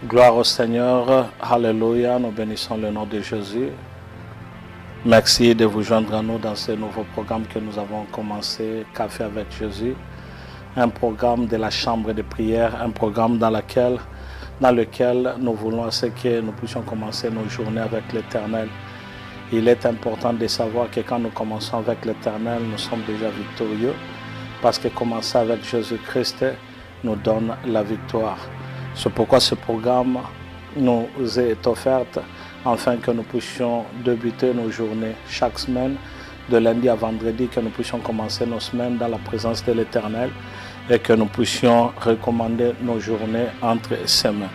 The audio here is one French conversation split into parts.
Gloire au Seigneur, Alléluia, nous bénissons le nom de Jésus. Merci de vous joindre à nous dans ce nouveau programme que nous avons commencé, Café avec Jésus. Un programme de la chambre de prière, un programme dans lequel nous voulons que nous puissions commencer nos journées avec l'Éternel. Il est important de savoir que quand nous commençons avec l'Éternel, nous sommes déjà victorieux, parce que commencer avec Jésus-Christ nous donne la victoire. C'est pourquoi ce programme nous est offert afin que nous puissions débuter nos journées chaque semaine, de lundi à vendredi, que nous puissions commencer nos semaines dans la présence de l'Éternel et que nous puissions recommander nos journées entre ses mains.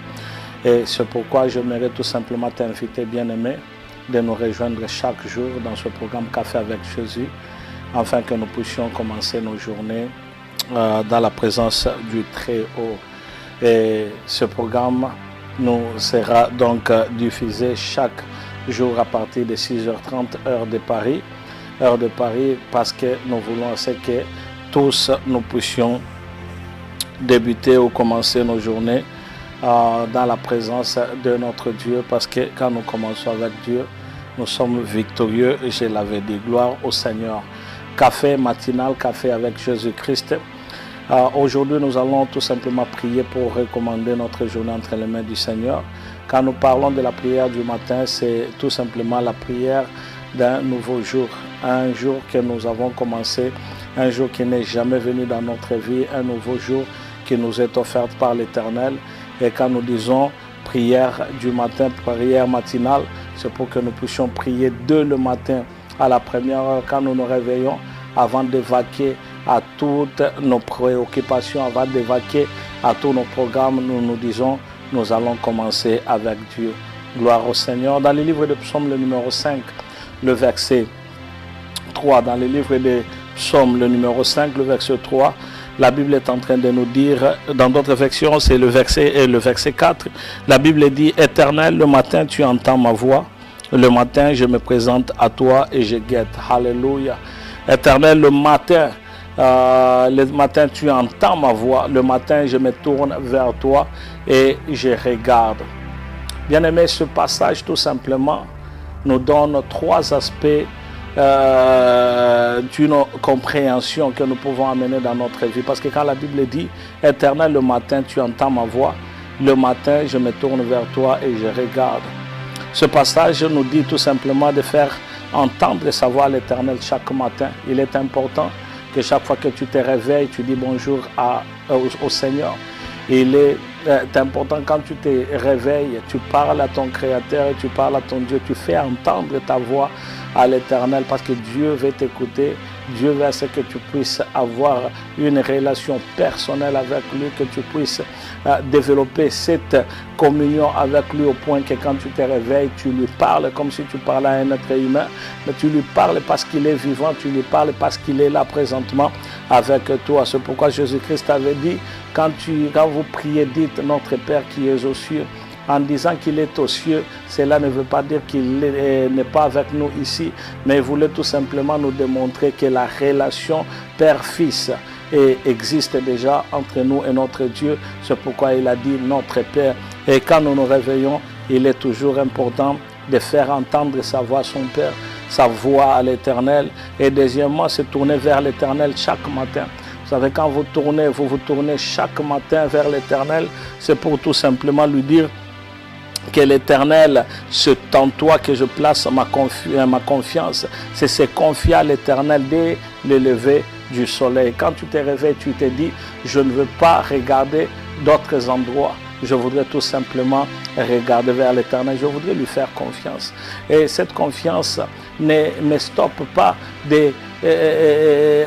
Et c'est pourquoi j'aimerais tout simplement t'inviter, bien-aimé, de nous rejoindre chaque jour dans ce programme Café avec Jésus, afin que nous puissions commencer nos journées dans la présence du Très-Haut. Et ce programme nous sera donc diffusé chaque jour à partir de 6h30 heure de Paris. Heure de Paris parce que nous voulons que tous nous puissions débuter ou commencer nos journées dans la présence de notre Dieu, parce que quand nous commençons avec Dieu, nous sommes victorieux. Et je l'avais dit, gloire au Seigneur. Café matinal, café avec Jésus-Christ. Aujourd'hui, nous allons tout simplement prier pour recommander notre journée entre les mains du Seigneur. Quand nous parlons de la prière du matin, c'est tout simplement la prière d'un nouveau jour. Un jour que nous avons commencé, un jour qui n'est jamais venu dans notre vie, un nouveau jour qui nous est offert par l'Éternel. Et quand nous disons prière du matin, prière matinale, c'est pour que nous puissions prier dès le matin à la première heure quand nous nous réveillons, avant d'évacuer à toutes nos préoccupations, avant d'évacuer à tous nos programmes. Nous nous disons, nous allons commencer avec Dieu. Gloire au Seigneur. Dans le livre de Psaume, le numéro 5, le verset 3, dans le livre de Psaume, le numéro 5, le verset 3, la Bible est en train de nous dire, dans d'autres versions, c'est le verset 4, la Bible dit, Éternel, le matin tu entends ma voix, le matin je me présente à toi et je guette. Alléluia. Éternel, le matin tu entends ma voix, le matin je me tourne vers toi et je regarde. Bien-aimé, ce passage tout simplement nous donne trois aspects d'une compréhension que nous pouvons amener dans notre vie. Parce que quand la Bible dit, Éternel, le matin tu entends ma voix, le matin je me tourne vers toi et je regarde. Ce passage nous dit tout simplement de faire entendre et savoir l'Éternel chaque matin. Il est important que chaque fois que tu te réveilles, tu dis bonjour au Seigneur. Il est important quand tu te réveilles, tu parles à ton Créateur et tu parles à ton Dieu. Tu fais entendre ta voix à l'Éternel parce que Dieu veut t'écouter. Dieu veut que tu puisses avoir une relation personnelle avec lui, que tu puisses développer cette communion avec lui au point que quand tu te réveilles, tu lui parles comme si tu parlais à un être humain, mais tu lui parles parce qu'il est vivant, tu lui parles parce qu'il est là présentement avec toi. C'est pourquoi Jésus-Christ avait dit, quand vous priez, dites notre Père qui est aux cieux. En disant qu'il est aux cieux, cela ne veut pas dire qu'il n'est pas avec nous ici, mais il voulait tout simplement nous démontrer que la relation Père-Fils existe déjà entre nous et notre Dieu. C'est pourquoi il a dit notre Père. Et quand nous nous réveillons, il est toujours important de faire entendre sa voix à son Père, sa voix à l'Éternel. Et deuxièmement, se tourner vers l'Éternel chaque matin. Vous savez, quand vous vous tournez chaque matin vers l'Éternel, c'est pour tout simplement lui dire que l'Éternel, c'est en toi que je place ma confiance. C'est se confier à l'Éternel dès le lever du soleil. Quand tu te réveilles, tu te dis, je ne veux pas regarder d'autres endroits. Je voudrais tout simplement regarder vers l'Éternel. Je voudrais lui faire confiance. Et cette confiance ne me stoppe pas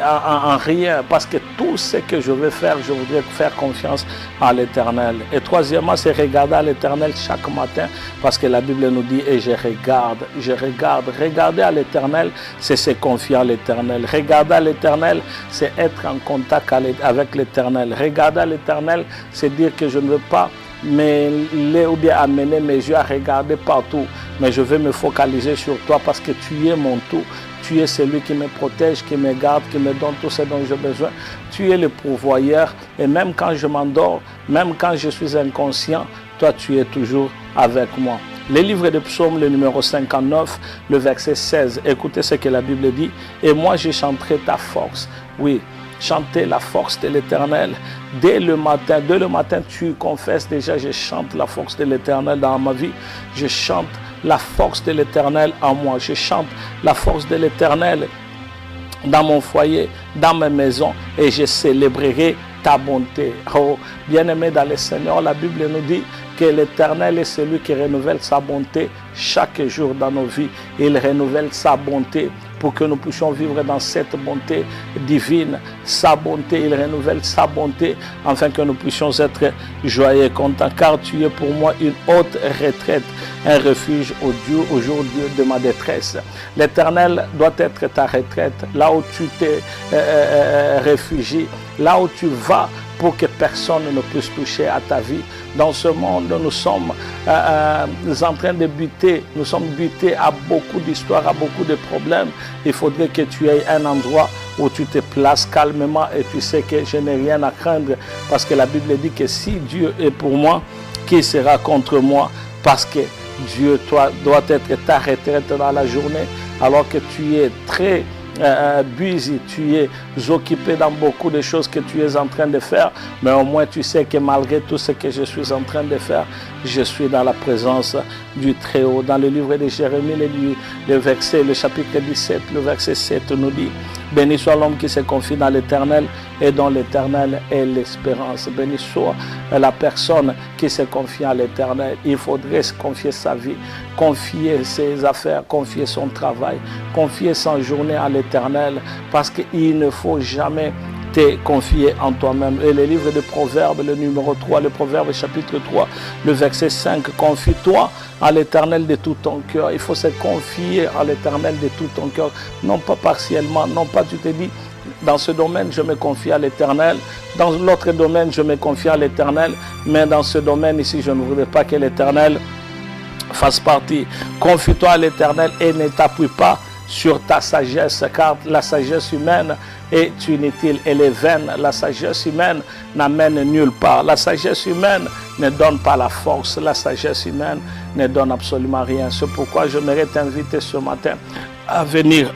en rien, parce que tout ce que je veux faire, je voudrais faire confiance à l'Éternel. Et troisièmement, c'est regarder à l'Éternel chaque matin, parce que la Bible nous dit, et je regarde. Regarder à l'Éternel, c'est se confier à l'Éternel. Regarder à l'Éternel, c'est être en contact avec l'Éternel. Regarder à l'Éternel, c'est dire que je ne veux pas amener mes yeux à regarder partout, mais je vais me focaliser sur toi parce que tu es mon tout. Tu es celui qui me protège, qui me garde, qui me donne tout ce dont j'ai besoin. Tu es le pourvoyeur. Et même quand je m'endors, même quand je suis inconscient, toi, tu es toujours avec moi. Le livre de Psaumes, le numéro 59, le verset 16. Écoutez ce que la Bible dit. Et moi, je chanterai ta force. Oui, chanter la force de l'Éternel. Dès le matin, tu confesses déjà, je chante la force de l'Éternel dans ma vie. Je chante la force de l'Éternel en moi. Je chante la force de l'Éternel dans mon foyer, dans ma maison, et je célébrerai ta bonté. Oh, bien-aimé dans le Seigneur, la Bible nous dit que l'Éternel est celui qui renouvelle sa bonté chaque jour dans nos vies. Il renouvelle sa bonté pour que nous puissions vivre dans cette bonté divine. Sa bonté, il renouvelle sa bonté afin que nous puissions être joyeux et contents. Car tu es pour moi une haute retraite, un refuge au jour de ma détresse. L'Éternel doit être ta retraite, là où tu t'es réfugié, là où tu vas pour que personne ne puisse toucher à ta vie. Dans ce monde, nous sommes en train de buter, nous sommes butés à beaucoup d'histoires, à beaucoup de problèmes. Il faudrait que tu aies un endroit où tu te places calmement et tu sais que je n'ai rien à craindre parce que la Bible dit que si Dieu est pour moi, qui sera contre moi? Parce que Dieu doit être ta retraite dans la journée alors que tu es très busy, tu es occupé dans beaucoup de choses que tu es en train de faire, mais au moins tu sais que malgré tout ce que je suis en train de faire, je suis dans la présence du Très-Haut. Dans le livre de Jérémie, le chapitre 17, le verset 7 nous dit: béni soit l'homme qui se confie dans l'Éternel et dont l'Éternel est l'espérance. Béni soit la personne qui se confie à l'Éternel. Il faudrait se confier sa vie, confier ses affaires, confier son travail, confier sa journée à l'Éternel, parce qu'il ne faut jamais te confier en toi-même. Et le livre de Proverbes, le numéro 3, le Proverbe chapitre 3, le verset 5, confie-toi à l'Éternel de tout ton cœur. Il faut se confier à l'Éternel de tout ton cœur, non pas partiellement, non pas tu te dis, dans ce domaine, je me confie à l'Éternel. Dans l'autre domaine, je me confie à l'Éternel. Mais dans ce domaine ici, je ne voudrais pas que l'Éternel fasse partie. Confie-toi à l'Éternel et ne t'appuie pas sur ta sagesse, car la sagesse humaine est inutile, elle est vaine. La sagesse humaine n'amène nulle part. La sagesse humaine ne donne pas la force. La sagesse humaine ne donne absolument rien. C'est pourquoi j'aimerais t'inviter ce matin à venir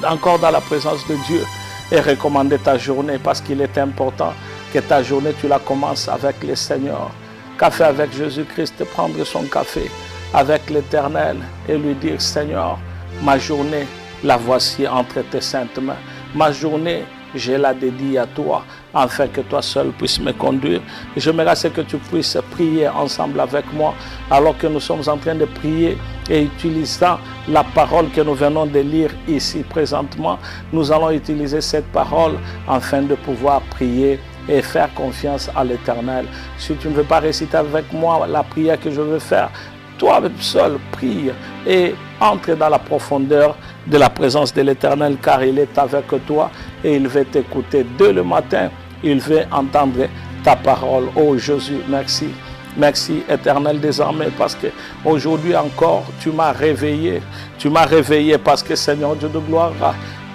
encore dans la présence de Dieu et recommander ta journée, parce qu'il est important que ta journée, tu la commences avec le Seigneur. Café avec Jésus-Christ, prendre son café avec l'Éternel et lui dire: Seigneur, ma journée, la voici entre tes saintes mains. Ma journée, je la dédie à toi, afin que toi seul puisses me conduire. Et j'aimerais que tu puisses prier ensemble avec moi, alors que nous sommes en train de prier et utilisant la parole que nous venons de lire ici présentement. Nous allons utiliser cette parole afin de pouvoir prier et faire confiance à l'Éternel. Si tu ne veux pas réciter avec moi la prière que je veux faire, toi seul prie et entre dans la profondeur de la présence de l'Éternel, car il est avec toi et il veut t'écouter. Dès le matin, il veut entendre ta parole. Oh Jésus, merci. Merci Éternel des armées, parce que aujourd'hui encore tu m'as réveillé. Tu m'as réveillé parce que Seigneur Dieu de gloire,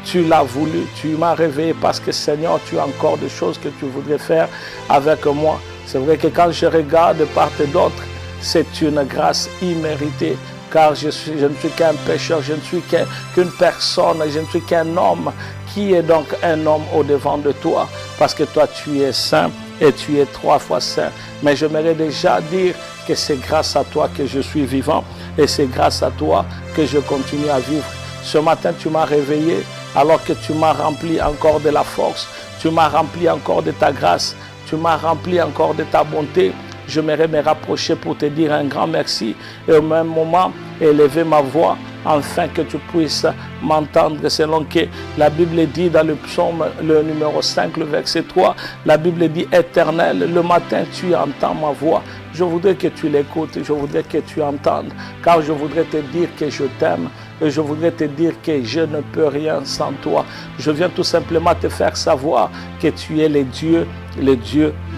tu l'as voulu. Tu m'as réveillé parce que Seigneur, tu as encore des choses que tu voudrais faire avec moi. C'est vrai que quand je regarde de part et d'autre, c'est une grâce imméritée, car je ne suis qu'un pécheur, je ne suis qu'une personne, je ne suis qu'un homme. Qui est donc un homme au-devant de toi? Parce que toi tu es saint et tu es 3 fois saint. Mais j'aimerais déjà dire que c'est grâce à toi que je suis vivant et c'est grâce à toi que je continue à vivre. Ce matin tu m'as réveillé alors que tu m'as rempli encore de la force, tu m'as rempli encore de ta grâce, tu m'as rempli encore de ta bonté. J'aimerais me rapprocher pour te dire un grand merci et au même moment élever ma voix afin que tu puisses m'entendre, selon que la Bible dit dans le psaume, le numéro 5, le verset 3, la Bible dit: Éternel, le matin tu entends ma voix. Je voudrais que tu l'écoutes, je voudrais que tu entendes, car je voudrais te dire que je t'aime et je voudrais te dire que je ne peux rien sans toi. Je viens tout simplement te faire savoir que tu es le Dieu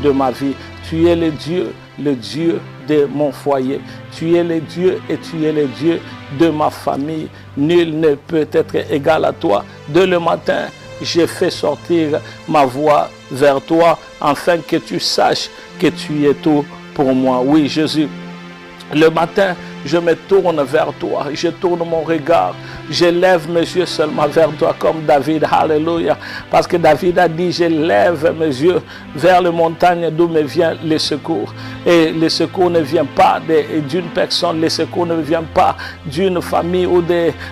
de ma vie. Tu es le Dieu le Dieu de mon foyer. Tu es le Dieu et tu es le Dieu de ma famille. Nul ne peut être égal à toi. Dès le matin, j'ai fait sortir ma voix vers toi, afin que tu saches que tu es tout pour moi. Oui, Jésus, le matin, je me tourne vers toi, je tourne mon regard, je lève mes yeux seulement vers toi comme David, alléluia, parce que David a dit, je lève mes yeux vers les montagnes d'où me vient le secours, et le secours ne vient pas d'une personne, le secours ne vient pas d'une famille ou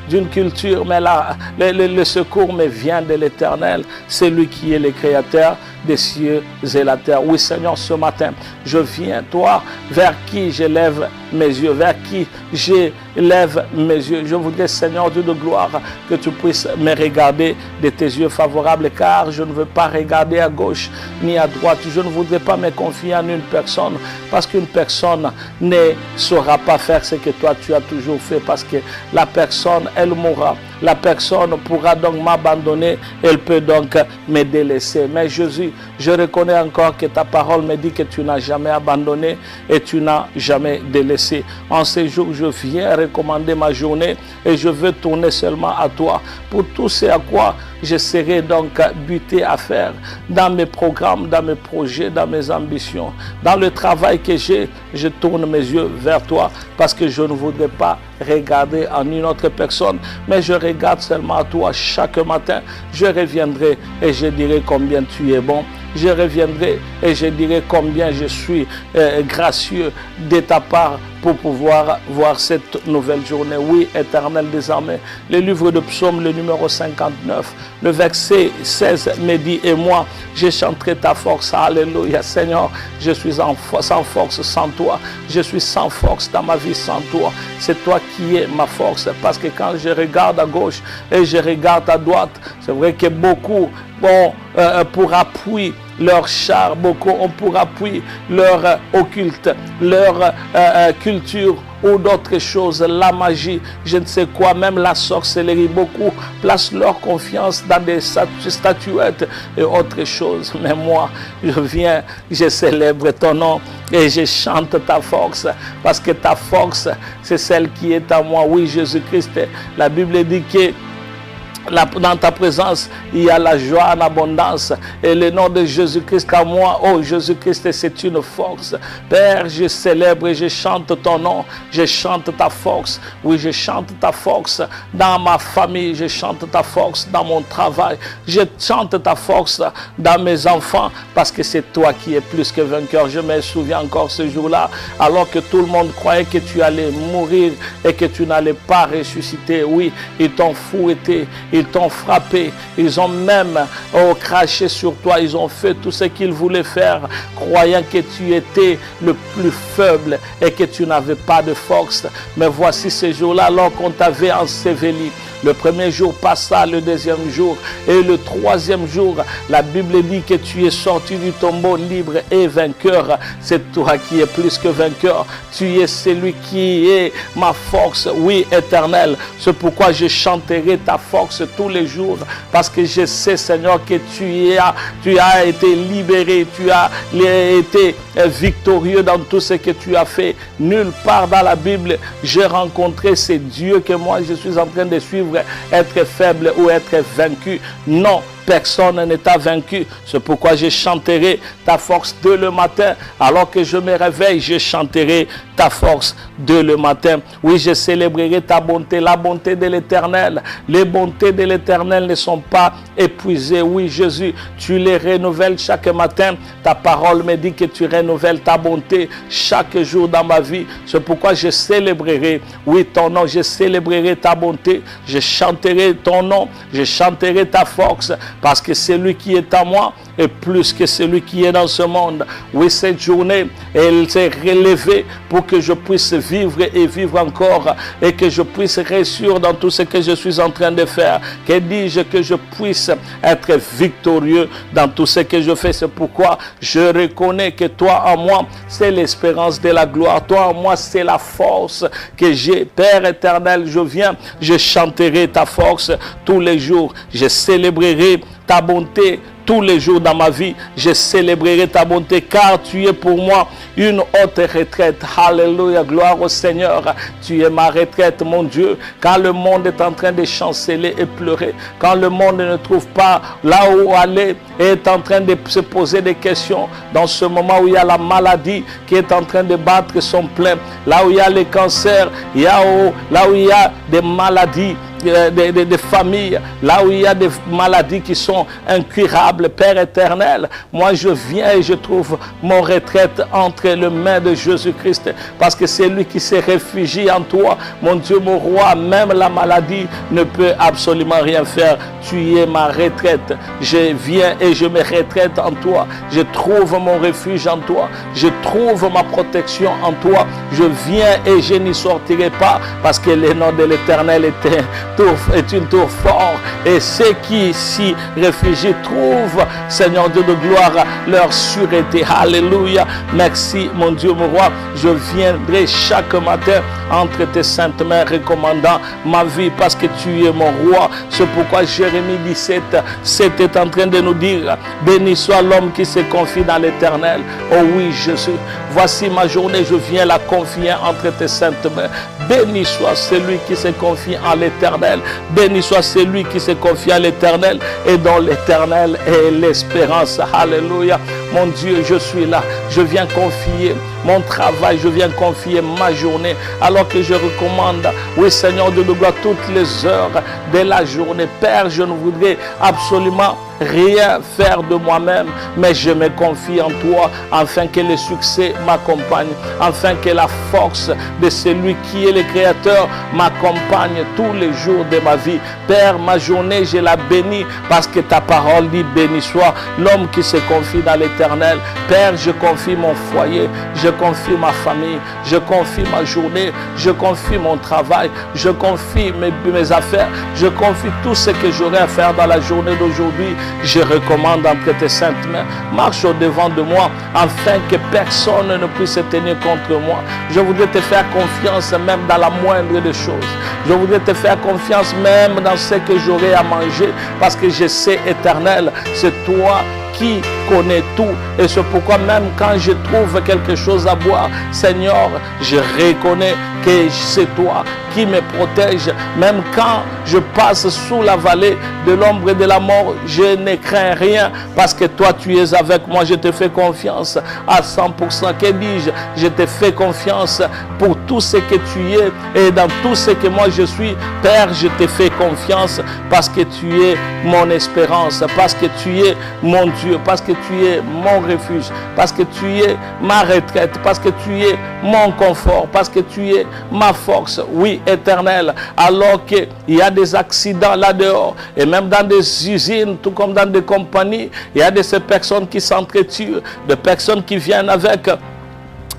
d'une culture, mais le secours me vient de l'Éternel, c'est lui qui est le créateur des cieux et la terre. Oui Seigneur, ce matin, je viens toi, vers qui je lève mes yeux, vers qui je lève mes yeux. Je voudrais, Seigneur Dieu de gloire, que tu puisses me regarder de tes yeux favorables, car je ne veux pas regarder à gauche ni à droite. Je ne voudrais pas me confier en une personne, parce qu'une personne ne saura pas faire ce que toi tu as toujours fait, parce que la personne, elle mourra. La personne pourra donc m'abandonner, elle peut donc me délaisser. Mais Jésus, je reconnais encore que ta parole me dit que tu n'as jamais abandonné et tu n'as jamais délaissé. En ces jours, je viens recommander ma journée et je veux tourner seulement à toi pour tout ce à quoi je serai donc buté à faire dans mes programmes, dans mes projets, dans mes ambitions, dans le travail que j'ai. Je tourne mes yeux vers toi parce que je ne voudrais pas regarder en une autre personne, mais je regarde seulement à toi chaque matin. Je reviendrai et je dirai combien tu es bon. Je reviendrai et je dirai combien je suis gracieux de ta part pour pouvoir voir cette nouvelle journée. Oui, Éternel, désormais, le livre de Psaume, le numéro 59, le verset 16 me dit, et moi, je chanterai ta force. Alléluia, Seigneur, je suis sans force sans toi. Je suis sans force dans ma vie sans toi. C'est toi qui es ma force, parce que quand je regarde à gauche et je regarde à droite, c'est vrai que beaucoup pour appui leur char, beaucoup ont pour appui leur occulte, leur culture ou d'autres choses, la magie, je ne sais quoi, même la sorcellerie. Beaucoup placent leur confiance dans des statuettes et autres choses. Mais moi, je viens, je célèbre ton nom et je chante ta force, parce que ta force, c'est celle qui est en moi. Oui, Jésus-Christ, la Bible dit que dans ta présence, il y a la joie en abondance. Et le nom de Jésus-Christ à moi, oh Jésus-Christ, c'est une force. Père, je célèbre et je chante ton nom. Je chante ta force. Oui, je chante ta force dans ma famille. Je chante ta force dans mon travail. Je chante ta force dans mes enfants, parce que c'est toi qui es plus que vainqueur. Je me souviens encore ce jour-là, alors que tout le monde croyait que tu allais mourir et que tu n'allais pas ressusciter. Oui, ils t'ont fouetté. Ils t'ont frappé, ils ont même craché sur toi, ils ont fait tout ce qu'ils voulaient faire, croyant que tu étais le plus faible et que tu n'avais pas de force. Mais voici ce jour-là, alors qu'on t'avait enseveli. Le premier jour passa, le deuxième jour et le troisième jour, la Bible dit que tu es sorti du tombeau libre et vainqueur. C'est toi qui es plus que vainqueur. Tu es celui qui est ma force, oui, éternel. C'est pourquoi je chanterai ta force tous les jours, parce que je sais, Seigneur, que tu as été libéré, tu as été victorieux dans tout ce que tu as fait. Nulle part dans la Bible, j'ai rencontré ce Dieu que moi je suis en train de suivre, être faible ou être vaincu. Non, personne ne t'a vaincu. C'est pourquoi je chanterai ta force dès le matin. Alors que je me réveille, je chanterai ta force dès le matin. Oui, je célébrerai ta bonté, la bonté de l'Éternel. Les bontés de l'Éternel ne sont pas épuisées. Oui, Jésus, tu les renouvelles chaque matin. Ta parole me dit que tu renouvelles ta bonté chaque jour dans ma vie. C'est pourquoi je célébrerai, oui, ton nom. Je célébrerai ta bonté. Je chanterai ton nom. Je chanterai ta force, parce que celui qui est en moi est plus que celui qui est dans ce monde. Oui, cette journée, elle s'est relevée pour que je puisse vivre et vivre encore, et que je puisse réussir dans tout ce que je suis en train de faire. Que dis-je? Que je puisse être victorieux dans tout ce que je fais. C'est pourquoi je reconnais que toi en moi, c'est l'espérance de la gloire. Toi en moi, c'est la force que j'ai. Père éternel, je viens, je chanterai ta force tous les jours. Je célébrerai ta bonté tous les jours dans ma vie, je célébrerai ta bonté, car tu es pour moi une haute retraite. Alléluia, gloire au Seigneur. Tu es ma retraite, mon Dieu. Quand le monde est en train de chanceler et pleurer, quand le monde ne trouve pas là où aller et est en train de se poser des questions, dans ce moment où il y a la maladie qui est en train de battre son plein, là où il y a les cancers, là où il y a des maladies, des familles, là où il y a des maladies qui sont incurables, Père éternel, moi je viens et je trouve mon retraite entre les mains de Jésus-Christ, parce que c'est lui qui s'est réfugié en toi, mon Dieu, mon roi. Même la maladie ne peut absolument rien faire. Tu es ma retraite. Je viens et je me retraite en toi. Je trouve mon refuge en toi. Je trouve ma protection en toi. Je viens et je n'y sortirai pas, parce que le nom de l'Éternel est une tour forte, et ceux qui s'y réfugient trouvent, Seigneur Dieu de gloire, leur sûreté. Alléluia. Merci, mon Dieu, mon roi. Je viendrai chaque matin entre tes saintes mains, recommandant ma vie, parce que tu es mon roi. C'est pourquoi Jérémie 17 est en train de nous dire: béni soit l'homme qui se confie dans l'Éternel. Oh oui, Jésus, voici ma journée, je viens la confier entre tes saintes mains. Béni soit celui qui se confie en l'Éternel. Béni soit celui qui se confie à l'Éternel, et dont l'Éternel est l'espérance. Alléluia. Mon Dieu, je suis là. Je viens confier mon travail, je viens confier ma journée, alors que je recommande, oui Seigneur de gloire, toutes les heures de la journée. Père, je ne voudrais absolument rien faire de moi-même, mais je me confie en toi, afin que le succès m'accompagne, afin que la force de celui qui est le Créateur m'accompagne tous les jours de ma vie. Père, ma journée, je la bénis, parce que ta parole dit: béni soit l'homme qui se confie dans l'Éternel. Père, je confie mon foyer, je confie ma famille, je confie ma journée, je confie mon travail, je confie mes affaires, je confie tout ce que j'aurai à faire dans la journée d'aujourd'hui. Je recommande entre tes saintes mains. Marche au-devant de moi, afin que personne ne puisse se tenir contre moi. Je voudrais te faire confiance même dans la moindre des choses. Je voudrais te faire confiance même dans ce que j'aurai à manger, parce que je sais, Éternel, c'est toi qui connaît tout. Et c'est pourquoi même quand je trouve quelque chose à boire, Seigneur, je reconnais que c'est toi qui me protège. Même quand je passe sous la vallée de l'ombre et de la mort, je ne crains rien, parce que toi tu es avec moi. Je te fais confiance à 100%. Que dis-je? Je te fais confiance pour tout ce que tu es, et dans tout ce que moi je suis. Père, je te fais confiance, parce que tu es mon espérance, parce que tu es mon Dieu, parce que tu es mon refuge, parce que tu es ma retraite, parce que tu es mon confort, parce que tu es ma force. Oui, Éternel, alors qu'il y a des accidents là dehors, et même dans des usines, tout comme dans des compagnies, il y a de ces personnes qui s'entretuent, des personnes qui viennent avec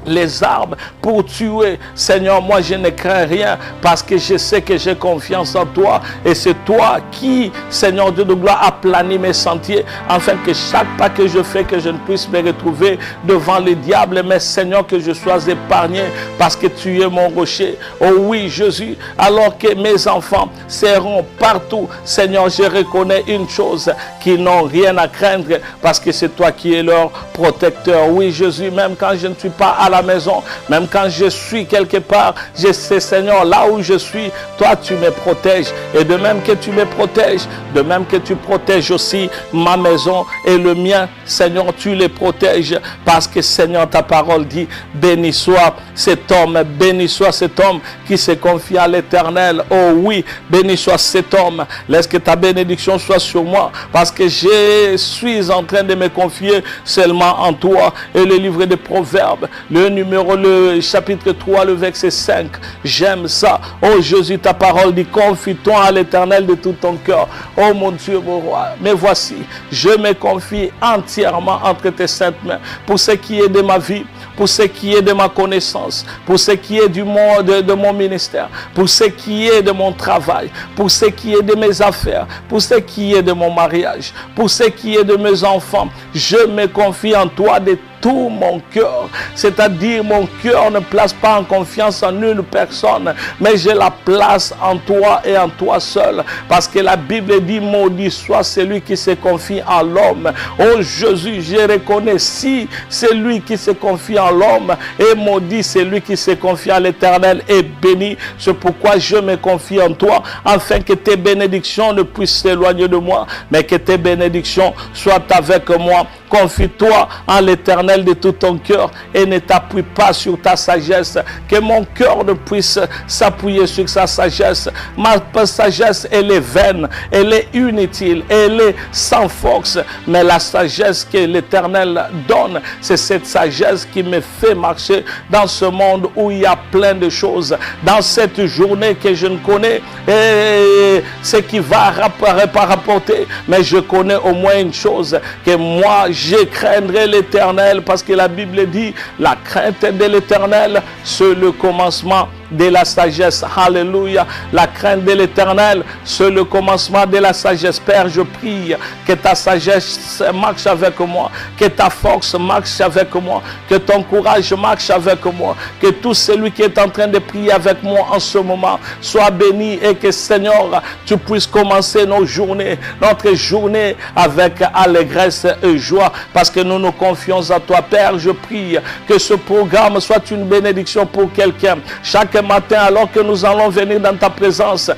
les armes pour tuer. Seigneur, moi je ne crains rien, parce que je sais que j'ai confiance en toi, et c'est toi qui, Seigneur Dieu de gloire, a plané mes sentiers, afin que chaque pas que je fais, que je ne puisse me retrouver devant le diable, mais Seigneur, que je sois épargné, parce que tu es mon rocher. Oh oui, Jésus, alors que mes enfants seront partout, Seigneur, je reconnais une chose, qu'ils n'ont rien à craindre, parce que c'est toi qui es leur protecteur. Oui, Jésus, même quand je ne suis pas à la maison, même quand je suis quelque part, je sais, Seigneur, là où je suis, toi tu me protèges, et de même que tu me protèges, de même que tu protèges aussi ma maison et le mien, Seigneur, tu les protèges, parce que Seigneur, ta parole dit: béni soit cet homme, béni soit cet homme qui se confie à l'Éternel. Oh oui, béni soit cet homme. Laisse que ta bénédiction soit sur moi, parce que je suis en train de me confier seulement en toi. Et le livre des Proverbes, le chapitre 3, le verset 5, j'aime ça. Oh Jésus, ta parole dit: confie-toi à l'Éternel de tout ton cœur. Oh mon Dieu, mon roi, mais voici, je me confie entièrement entre tes saintes mains, pour ce qui est de ma vie, pour ce qui est de ma connaissance, pour ce qui est de mon ministère, pour ce qui est de mon travail, pour ce qui est de mes affaires, pour ce qui est de mon mariage, pour ce qui est de mes enfants. Je me confie en toi de tout mon cœur. C'est-à-dire, mon cœur ne place pas en confiance en une personne, mais je la place en toi et en toi seul. Parce que la Bible dit, maudit soit celui qui se confie en l'homme. Oh Jésus, je reconnais, si c'est lui qui se confie en l'homme, et maudit celui qui se confie à l'Éternel est béni. C'est pourquoi je me confie en toi, afin que tes bénédictions ne puissent s'éloigner de moi, mais que tes bénédictions soient avec moi. Confie-toi en l'Éternel de tout ton cœur et ne t'appuie pas sur ta sagesse. Que mon cœur ne puisse s'appuyer sur sa sagesse. Ma sagesse, elle est vaine, elle est inutile, elle est sans force. Mais la sagesse que l'Éternel donne, c'est cette sagesse qui me fait marcher dans ce monde où il y a plein de choses. Dans cette journée que je ne connais, et ce qui va pas rapporter, mais je connais au moins une chose, que moi, je craindrai l'Éternel, parce que la Bible dit, la crainte de l'Éternel, c'est le commencement de la sagesse. Alléluia. La crainte de l'Éternel, c'est le commencement de la sagesse. Père, je prie que ta sagesse marche avec moi, que ta force marche avec moi, que ton courage marche avec moi, que tout celui qui est en train de prier avec moi en ce moment soit béni, et que Seigneur, tu puisses commencer nos journées, notre journée avec allégresse et joie, parce que nous nous confions à toi. Père, je prie que ce programme soit une bénédiction pour quelqu'un. Chaque matin, alors que nous allons venir dans ta présence,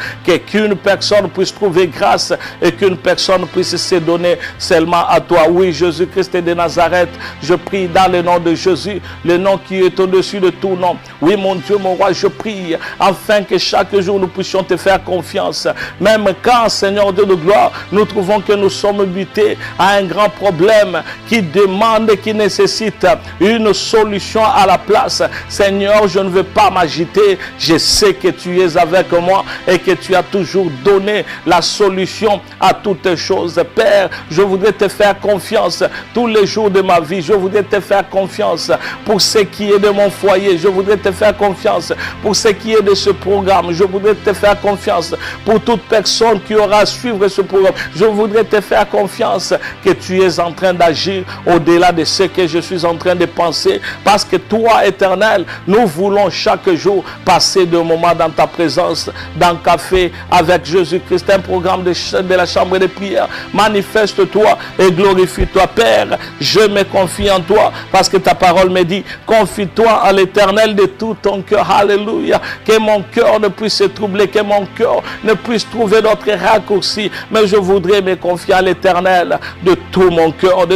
qu'une personne puisse trouver grâce et qu'une personne puisse se donner seulement à toi. Oui, Jésus-Christ de Nazareth, je prie dans le nom de Jésus, le nom qui est au-dessus de tout nom. Oui, mon Dieu, mon roi, je prie afin que chaque jour nous puissions te faire confiance. Même quand, Seigneur Dieu de gloire, nous trouvons que nous sommes butés à un grand problème qui demande, qui nécessite une solution à la place. Seigneur, je ne veux pas m'agiter. Je sais que tu es avec moi et que tu as toujours donné la solution à toutes choses. Père, je voudrais te faire confiance tous les jours de ma vie. Je voudrais te faire confiance pour ce qui est de mon foyer. Je voudrais te faire confiance pour ce qui est de ce programme. Je voudrais te faire confiance pour toute personne qui aura à suivre ce programme. Je voudrais te faire confiance que tu es en train d'agir au-delà de ce que je suis en train de penser. Parce que toi, Éternel, nous voulons chaque jour passer de moments dans ta présence, dans le café avec Jésus-Christ, un programme de la chambre de prière. Manifeste-toi et glorifie-toi. Père, je me confie en toi, parce que ta parole me dit, confie-toi à l'Éternel de tout ton cœur. Alléluia. Que mon cœur ne puisse se troubler, que mon cœur ne puisse trouver d'autres raccourcis, mais je voudrais me confier à l'Éternel de tout mon cœur,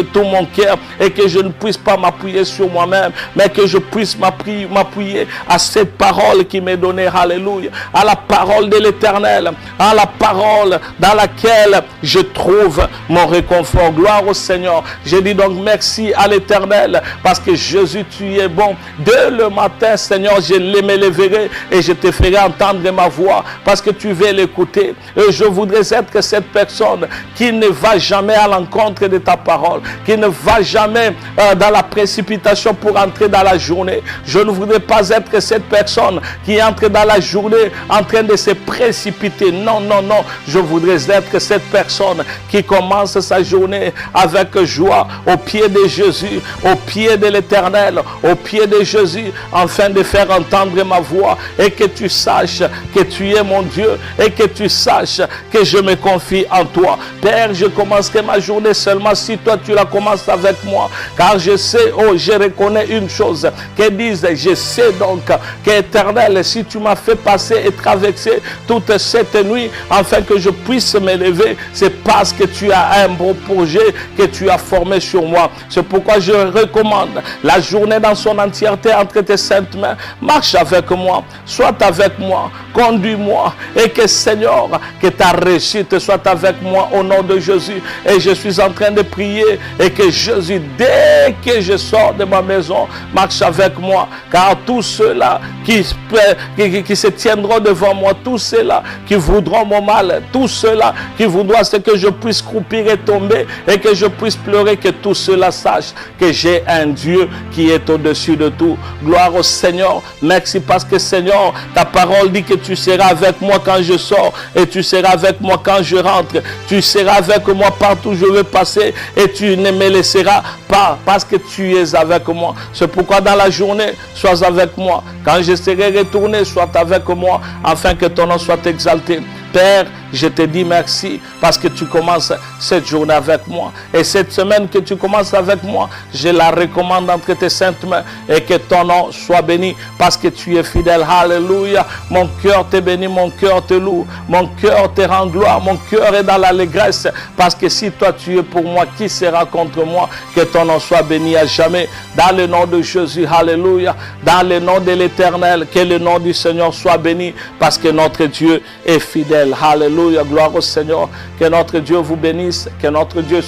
et que je ne puisse pas m'appuyer sur moi-même, mais que je puisse m'appuyer à cette parole qui m'est donnée. Alléluia. À la parole de l'Éternel, à la parole dans laquelle je trouve mon réconfort. Gloire au Seigneur. Je dis donc merci à l'Éternel, parce que Jésus, tu es bon. Dès le matin, Seigneur, je m'élèverai et je te ferai entendre ma voix, parce que tu veux l'écouter. Et je voudrais être cette personne qui ne va jamais à l'encontre de ta parole, qui ne va jamais dans la précipitation pour entrer dans la journée. Je ne voudrais pas être cette personne qui entre dans la journée en train de se précipiter. Non, non, non. Je voudrais être cette personne qui commence sa journée avec joie au pied de Jésus, au pied de l'Éternel, au pied de Jésus, afin de faire entendre ma voix, et que tu saches que tu es mon Dieu, et que tu saches que je me confie en toi. Père, je commencerai ma journée seulement si toi tu la commences avec moi, car je sais, oh, je reconnais une chose, que disent, je sais donc qu'Éternel, si tu m'as fait passer et traverser toute cette nuit afin que je puisse me lever, c'est parce que tu as un bon projet que tu as formé sur moi. C'est pourquoi je recommande la journée dans son entièreté entre tes saintes mains. Marche avec moi, sois avec moi, conduis-moi, et que Seigneur, que ta réussite soit avec moi au nom de Jésus. Et je suis en train de prier, et que Jésus, dès que je sors de ma maison, marche avec moi, car tous ceux-là qui se tiendront devant moi, tous ceux-là qui voudront mon mal, tous ceux-là qui voudront ce que je puisse croupir et tomber, et que je puisse pleurer, que tous ceux-là sachent que j'ai un Dieu qui est au-dessus de tout. Gloire au Seigneur. Merci, parce que Seigneur, ta parole dit que tu seras avec moi quand je sors, et tu seras avec moi quand je rentre. Tu seras avec moi partout où je veux passer, et tu ne me laisseras pas parce que tu es avec moi. C'est pourquoi dans la journée, sois avec moi. Quand je serai retourné, sois avec moi, afin que ton nom soit exalté. Père, je te dis merci parce que tu commences cette journée avec moi. Et cette semaine que tu commences avec moi, je la recommande entre tes saintes mains et que ton nom soit béni parce que tu es fidèle. Alléluia. Mon cœur te bénit, mon cœur te loue, mon cœur te rend gloire, mon cœur est dans l'allégresse parce que si toi tu es pour moi, qui sera contre moi? Que ton nom soit béni à jamais. Dans le nom de Jésus, alléluia. Dans le nom de l'Éternel, que le nom du Seigneur soit béni parce que notre Dieu est fidèle. Alléluia, gloire au Seigneur. Que notre Dieu vous bénisse, que notre Dieu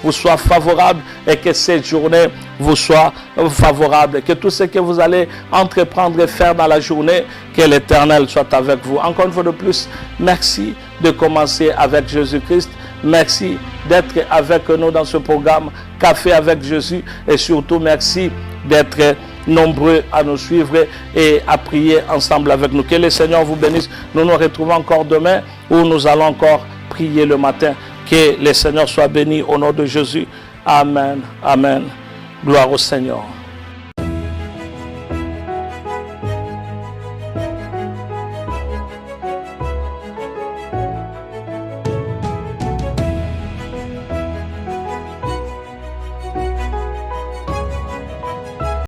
vous soit favorable et que cette journée vous soit favorable. Que tout ce que vous allez entreprendre et faire dans la journée, que l'Éternel soit avec vous. Encore une fois de plus, merci de commencer avec Jésus-Christ. Merci d'être avec nous dans ce programme Café avec Jésus et surtout merci d'être nombreux à nous suivre et à prier ensemble avec nous. Que le Seigneur vous bénisse. Nous nous retrouvons encore demain où nous allons encore prier le matin. Que le Seigneur soit béni au nom de Jésus. Amen. Amen. Gloire au Seigneur.